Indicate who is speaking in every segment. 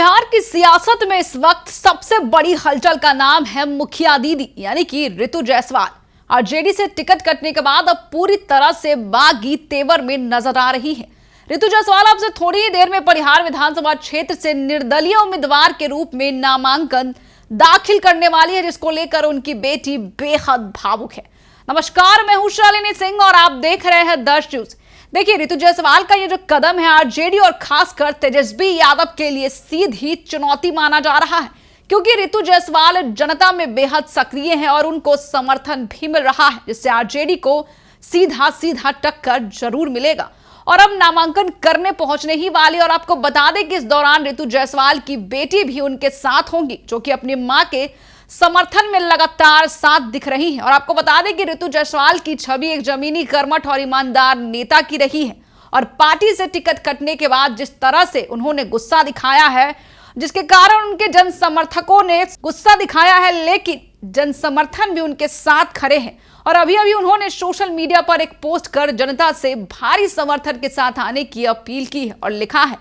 Speaker 1: बिहार की सियासत में इस वक्त सबसे बड़ी हलचल का नाम है मुखिया दीदी यानी कि ऋतु जायसवाल। आरजेडी से टिकट कटने के बाद अब पूरी तरह से बागी तेवर में नजर आ रही है। ऋतु जायसवाल अब से थोड़ी ही देर में परिहार विधानसभा क्षेत्र से निर्दलीय उम्मीदवार के रूप में नामांकन दाखिल करने वाली है, जिसको लेकर उनकी बेटी बेहद भावुक है। नमस्कार, मैं हूं शालिनी सिंह और आप देख रहे हैं दर्श न्यूज। देखिए, ऋतु जायसवाल का ये जो कदम है आरजेडी और खासकर तेजस्वी यादव के लिए सीधी चुनौती माना जा रहा है, क्योंकि ऋतु जायसवाल जनता में बेहद सक्रिय हैं और उनको समर्थन भी मिल रहा है, जिससे आरजेडी को सीधा सीधा टक्कर जरूर मिलेगा। और अब नामांकन करने पहुंचने ही वाली, और आपको बता दें कि इस दौरान ऋतु जायसवाल की बेटी भी उनके साथ होंगी, जो कि अपनी मां के समर्थन में लगातार साथ दिख रही है। और आपको बता दें कि ऋतु जायसवाल की छवि एक जमीनी कर्मठ और ईमानदार नेता की रही है, और पार्टी से टिकट कटने के बाद जिस तरह से उन्होंने गुस्सा दिखाया है, जिसके कारण उनके जन समर्थकों ने गुस्सा दिखाया है, लेकिन जन समर्थन भी उनके साथ खड़े हैं। और अभी अभी उन्होंने सोशल मीडिया पर एक पोस्ट कर जनता से भारी समर्थन के साथ आने की अपील की है और लिखा है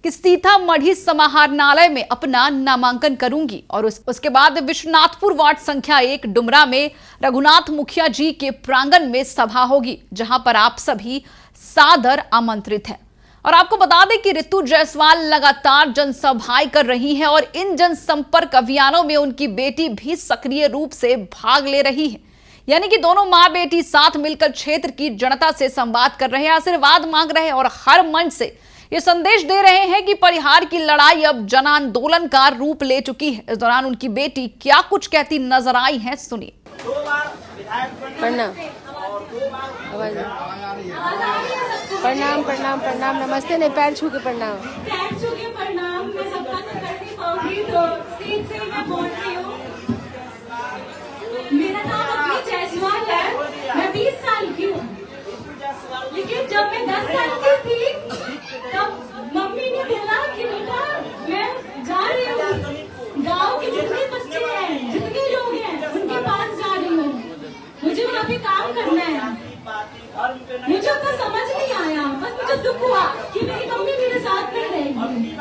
Speaker 1: कि सीतामढ़ी समाहरणालय में अपना नामांकन करूंगी, और उसके बाद विश्वनाथपुर वार्ड संख्या 1 डुमरा में रघुनाथ मुखिया जी के प्रांगण में सभा होगी, जहां पर आप सभी सादर आमंत्रित हैं। और आपको बता दें कि ऋतु जायसवाल लगातार जनसभाएं कर रही हैं और इन जनसंपर्क अभियानों में उनकी बेटी भी सक्रिय रूप से भाग ले रही है। यानी कि दोनों मां बेटी साथ मिलकर क्षेत्र की जनता से संवाद कर रहे हैं, आशीर्वाद मांग रहे हैं और हर मंच से ये संदेश दे रहे हैं कि परिहार की लड़ाई अब जन आंदोलन का रूप ले चुकी है। इस दौरान उनकी बेटी क्या कुछ कहती नजर आई है, सुनिए।
Speaker 2: प्रणाम प्रणाम प्रणाम प्रणाम, नमस्ते नहीं, पैर छू के प्रणाम।
Speaker 3: पैर छू के प्रणाम। मैं सबका तो कर नहीं पाऊंगी, तो स्टेज से मैं बोल रही हूँ। मेरा नाम अपनी जायसवाल है, मैं 20 साल की हूँ, लेकिन जब मैं 10 साल की थी तब मम्मी ने बोला कि बेटा मैं जा रही हूँ, गाँव के जितने बच्चे हैं, जितने लोग हैं, उनके पास जा रही हूँ, मुझे वहाँ पे काम करना है। मुझे उतना समझ नहीं आया, बस मुझे दुख हुआ कि मेरी मम्मी मेरे साथ नहीं रहेगी।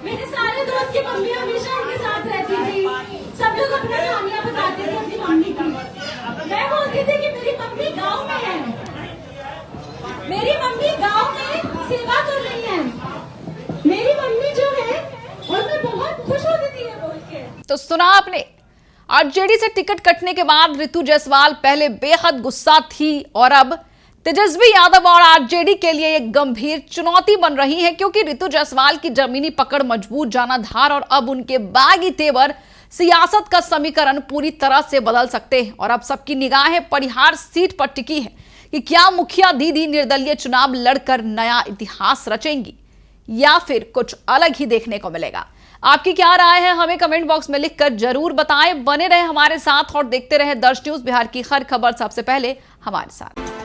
Speaker 3: मेरे सारे दोस्त की मम्मी हमेशा उनके साथ रहती थी, सब लोग अपना कहानियां बताते थे अपनी मम्मी की। मैं बोलती थी कि मेरी मम्मी गांव में है, मेरी मम्मी गांव में सेवा कर रही है, मेरी मम्मी जो है, और मैं बहुत खुश होती थी ये बोल के।
Speaker 1: तो सुना आपने, आरजेडी से टिकट कटने के बाद ऋतु जायसवाल पहले बेहद गुस्सा थी और अब तेजस्वी यादव और आरजेडी के लिए एक गंभीर चुनौती बन रही है, क्योंकि ऋतु जायसवाल की जमीनी पकड़, मजबूत जनाधार और अब उनके बागी तेवर सियासत का समीकरण पूरी तरह से बदल सकते हैं। और अब सबकी निगाहें परिहार सीट पर टिकी है कि क्या मुखिया दीदी निर्दलीय चुनाव लड़कर नया इतिहास रचेंगी या फिर कुछ अलग ही देखने को मिलेगा। आपकी क्या राय है, हमें कमेंट बॉक्स में लिखकर जरूर बताएं। बने रहे हमारे साथ और देखते रहे दर्श न्यूज। बिहार की हर खबर सबसे पहले हमारे साथ।